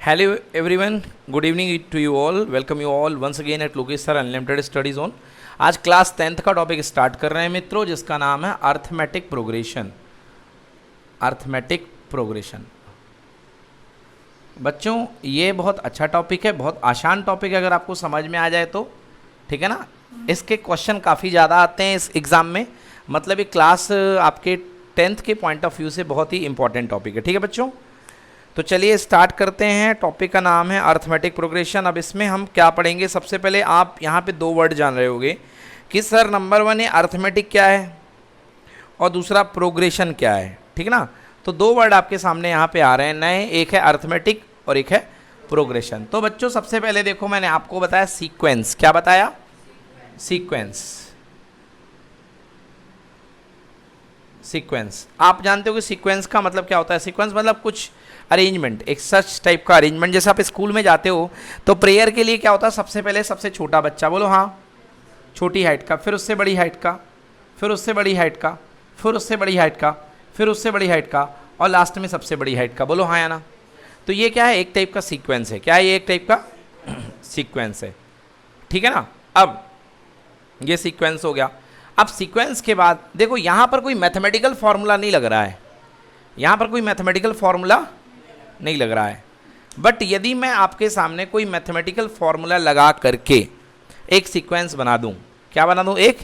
Hello everyone, good evening to you all. Welcome you all once again at Lokesh Sir Unlimited Study Zone. आज class 10th का topic start कर रहे हैं मित्रों, जिसका नाम है अर्थमेटिक प्रोग्रेशन। अर्थमेटिक प्रोग्रेशन बच्चों, ये बहुत अच्छा टॉपिक है, बहुत आसान टॉपिक है अगर आपको समझ में आ जाए तो, ठीक है ना। इसके क्वेश्चन काफ़ी ज़्यादा आते हैं इस एग्ज़ाम में, मतलब ये क्लास आपके 10th के पॉइंट ऑफ व्यू से बहुत ही इंपॉर्टेंट टॉपिक है, ठीक है बच्चों। तो चलिए स्टार्ट करते हैं। टॉपिक का नाम है अर्थमेटिक प्रोग्रेशन। अब इसमें हम क्या पढ़ेंगे, सबसे पहले आप यहाँ पे दो वर्ड जान रहे होंगे कि सर नंबर 1 है अर्थमेटिक क्या है और दूसरा प्रोग्रेशन क्या है, ठीक है ना। तो दो वर्ड आपके सामने यहाँ पे आ रहे हैं नए, एक है अर्थमेटिक और एक है प्रोग्रेशन। तो बच्चों सबसे पहले देखो, मैंने आपको बताया सीक्वेंस। क्या बताया? सीक्वेंस। सीक्वेंस आप जानते हो कि सीक्वेंस का मतलब क्या होता है। सीक्वेंस मतलब कुछ अरेंजमेंट, एक सच टाइप का अरेंजमेंट। जैसे आप स्कूल में जाते हो तो प्रेयर के लिए क्या होता है, सबसे पहले सबसे छोटा बच्चा, बोलो हाँ, छोटी हाइट का, फिर उससे बड़ी हाइट का, फिर उससे बड़ी हाइट का, फिर उससे बड़ी हाइट का, फिर उससे बड़ी हाइट का, और लास्ट में सबसे बड़ी हाइट का, बोलो हाँ या ना। तो ये क्या है, एक टाइप का सीक्वेंस है। क्या है ये? एक टाइप का सीक्वेंस है, ठीक है ना। अब ये सीक्वेंस हो गया। अब सीक्वेंस के बाद देखो, यहाँ पर कोई मैथमेटिकल फॉर्मूला नहीं लग रहा है, यहाँ पर कोई मैथमेटिकल फॉर्मूला नहीं लग रहा है। बट यदि मैं आपके सामने कोई मैथमेटिकल फॉर्मूला लगा करके एक सीक्वेंस बना दूं, क्या बना दूं? एक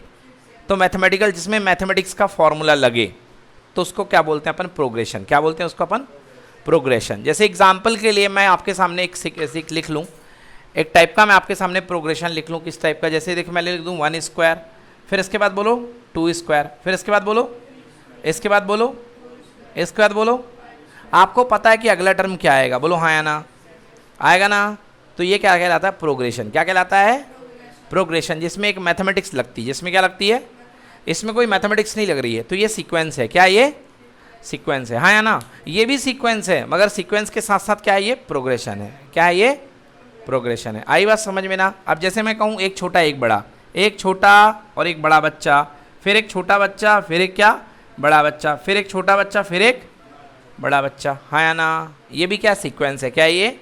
तो मैथमेटिकल, जिसमें मैथमेटिक्स का फॉर्मूला लगे, तो उसको क्या बोलते हैं अपन? प्रोग्रेशन। क्या बोलते हैं उसको अपन? प्रोग्रेशन। जैसे एग्जाम्पल के लिए मैं आपके सामने एक लिख लूँ, एक टाइप का मैं आपके सामने प्रोग्रेशन लिख लूँ। किस टाइप का? जैसे देखो मैं लिख दूँ 1 स्क्वायर, फिर इसके बाद बोलो 2 स्क्वायर, फिर इसके बाद बोलो, इसके बाद बोलो, इसके बाद बोलो। आपको पता है कि अगला टर्म क्या आएगा, बोलो हाँ या ना। आएगा ना। तो ये क्या कहलाता है? प्रोग्रेशन। क्या कहलाता है? प्रोग्रेशन, जिसमें एक मैथमेटिक्स लगती है। जिसमें क्या लगती है? इसमें कोई मैथमेटिक्स नहीं लग रही है, तो ये सीक्वेंस है। क्या ये? सीक्वेंस है, हाँ या ना। ये भी सीक्वेंस है, मगर सीक्वेंस के साथ साथ क्या है? ये प्रोग्रेशन है। क्या है ये? प्रोग्रेशन है। आई बात समझ में ना। अब जैसे मैं कहूँ एक छोटा एक बड़ा, एक छोटा और एक बड़ा बच्चा, फिर एक छोटा बच्चा, फिर एक क्या? बड़ा बच्चा, फिर एक छोटा बच्चा, फिर एक बड़ा बच्चा, हाँ या ना। ये भी क्या? सीक्वेंस है। क्या ये?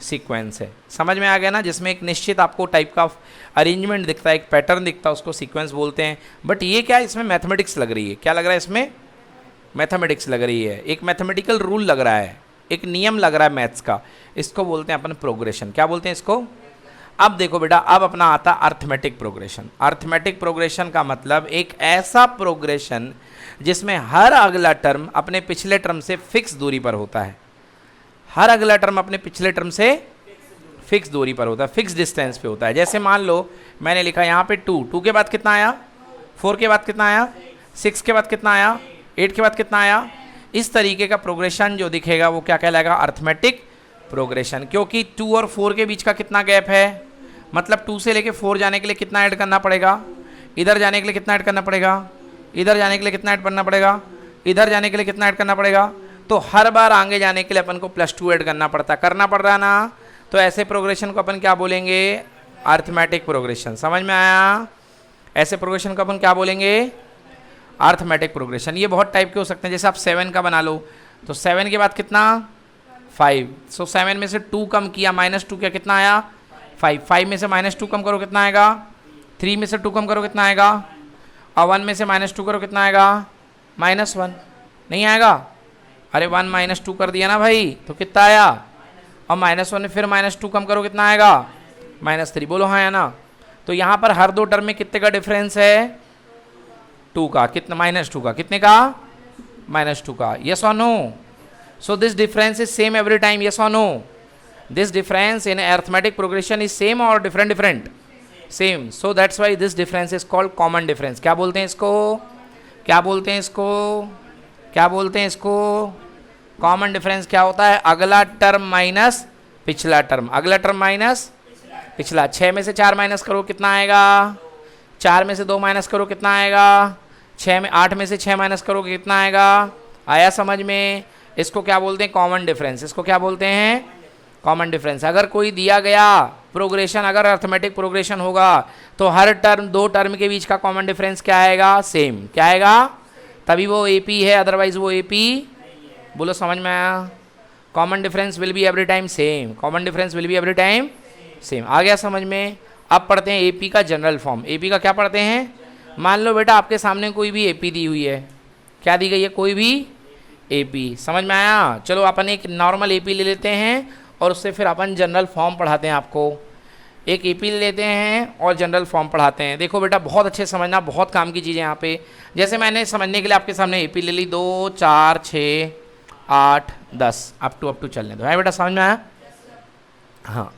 सीक्वेंस है। समझ में आ गया ना। जिसमें एक निश्चित आपको टाइप का अरेंजमेंट दिखता है, एक पैटर्न दिखता है, उसको सीक्वेंस बोलते हैं। बट ये क्या है, इसमें मैथमेटिक्स लग रही है। क्या लग रहा है इसमें? मैथमेटिक्स लग रही है, एक मैथमेटिकल रूल लग रहा है, एक नियम लग रहा है मैथ्स का। इसको बोलते हैं अपन प्रोग्रेशन। क्या बोलते हैं इसको? अब देखो बेटा, अब अपना आता अर्थमेटिक प्रोग्रेशन। अर्थमेटिक प्रोग्रेशन का मतलब एक ऐसा प्रोग्रेशन जिसमें हर अगला टर्म अपने पिछले टर्म से फिक्स दूरी पर होता है। हर अगला टर्म अपने पिछले टर्म से फिक्स दूरी पर होता है, फिक्स डिस्टेंस पे होता है। जैसे मान लो मैंने लिखा यहाँ पे 2 के बाद कितना आया? 4 के बाद कितना आया? 6 के बाद कितना आया? 8 के बाद कितना आया? इस तरीके का प्रोग्रेशन जो दिखेगा वो क्या कहलाएगा? Arithmetic progression. क्योंकि 2 और 4 के बीच का कितना गैप है, मतलब 2 से लेके 4 जाने के लिए कितना ऐड करना पड़ेगा? इधर जाने के लिए कितना ऐड करना पड़ेगा? इधर जाने के लिए कितना ऐड करना पड़ेगा? इधर जाने के लिए कितना ऐड करना पड़ेगा? तो हर बार आगे जाने के लिए अपन को +2 ऐड करना पड़ता है, करना पड़ रहा है ना। तो ऐसे प्रोग्रेशन को अपन क्या बोलेंगे? Arithmetic progression. समझ में आया? ऐसे प्रोग्रेशन को अपन क्या बोलेंगे? Arithmetic progression. ये बहुत टाइप के हो सकते हैं। जैसे आप 7 का बना लो, तो 7 के बाद कितना? 5। सो 7 में से 2 कम किया, -2 किया, कितना आया? 5। 5 में से -2 कम करो, कितना आएगा? 3 में से 2 कम करो, कितना आएगा? और 1 में से -2 करो, कितना आएगा? -1। नहीं आएगा? अरे 1 -2 कर दिया ना भाई, तो कितना आया? और -1 में फिर -2 कम करो, कितना आएगा? -3। बोलो हाँ या ना। तो यहाँ पर हर दो टर्म में कितने का डिफरेंस है? 2 का। कितना? -2 का। कितने का? -2 का। यस और no? So this difference is same every time, yes और no? This difference in arithmetic progression is same or different? Same. So that's why this difference is called common difference. क्या बोलते हैं इसको? क्या बोलते हैं इसको? क्या बोलते हैं इसको? कॉमन डिफरेंस क्या होता है? अगला टर्म माइनस पिछला टर्म। अगला टर्म माइनस पिछला। 6 में से 4 माइनस करो, कितना आएगा? 4 में से 2 माइनस करो, कितना आएगा? 8 में से 6 माइनस करो, कितना आएगा? आया समझ में? इसको क्या बोलते हैं? Common difference. इसको क्या बोलते हैं? Common difference. अगर कोई दिया गया प्रोग्रेशन, अगर अर्थमेटिक प्रोग्रेशन होगा, तो हर टर्म, दो टर्म के बीच का कॉमन डिफरेंस क्या आएगा? सेम। क्या आएगा? तभी वो एपी है, अदरवाइज वो एपी, बोलो समझ में आया? Common difference will be every time same, common difference will be every time same. आ गया समझ में? अब पढ़ते हैं एपी का जनरल फॉर्म। एपी का क्या पढ़ते हैं? मान लो बेटा आपके सामने कोई भी एपी दी हुई है, क्या दी गई है? कोई भी एपी, समझ में आया? चलो अपन एक नॉर्मल एपी ले लेते हैं और उससे फिर अपन जनरल फॉर्म पढ़ाते हैं आपको। एक एपी ले लेते हैं और जनरल फॉर्म पढ़ाते हैं। देखो बेटा बहुत अच्छे समझना, बहुत काम की चीज़ें यहाँ पे। जैसे मैंने समझने के लिए आपके सामने एपी ले ली, 2 4 6 8 10 अप टू चलने दो, है बेटा? समझ में आया? हाँ